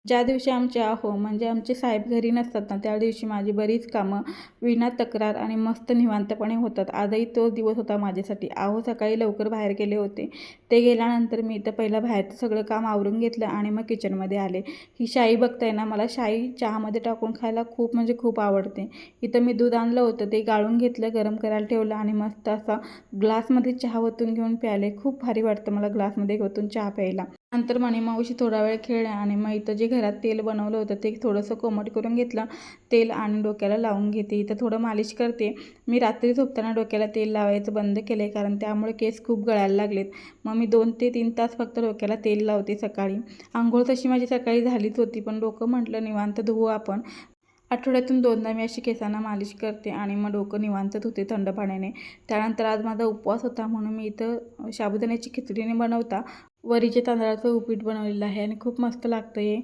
ज्या दिवशी आमचे म्हणजे आमचे साहेब घरी नसतात ना, त्या दिवशी माझी बरीच कामं विना तक्रार आणि मस्त निवांतपणे होतात. आजही तो दिवस होता माझ्यासाठी. सकाळी लवकर बाहेर गेले होते. ते गेल्यानंतर मी इथं पहिलं बाहेरचं सगळं काम आवरून घेतलं आणि मग किचनमध्ये आले. ही शाई बघताय ना, मला शाई चहामध्ये टाकून खायला खूप म्हणजे खूप आवडते. इथं मी दूध आणलं होतं, ते गाळून घेतलं, गरम करायला ठेवलं आणि मस्त असा ग्लासमध्ये चहा ओतून घेऊन प्यायले. खूप भारी वाटतं मला ग्लासमध्ये ओतून चहा प्यायला. नंतर म्हणे मावशी थोडा वेळ खेळल्या आणि मग इथं जे घरात तेल बनवलं होतं ते थोडंसं कोमट करून घेतलं. तेल आणि डोक्याला लावून घेते. इथं थोडं मालिश करते. मी रात्री झोपताना डोक्याला तेल लावायचं बंद केलं आहे, कारण त्यामुळे केस खूप गळायला लागलेत. मग मी 2 ते 3 तास फक्त डोक्याला तेल लावते सकाळी. अंघोळ तशी माझी सकाळी झालीच होती, पण डोकं म्हटलं निवांत धुवू आपण. आठवड्यातून 2दा मी अशी केसांना मालिश करते आणि मग डोकं निवांत धुते थंड पाण्याने. त्यानंतर आज माझा उपवास होता म्हणून मी इथं साबुदाण्याची खिचडी न बनवता वरीच्या तांदळाचं उपीट बनवलेलं आहे आणि खूप मस्त लागतं हे.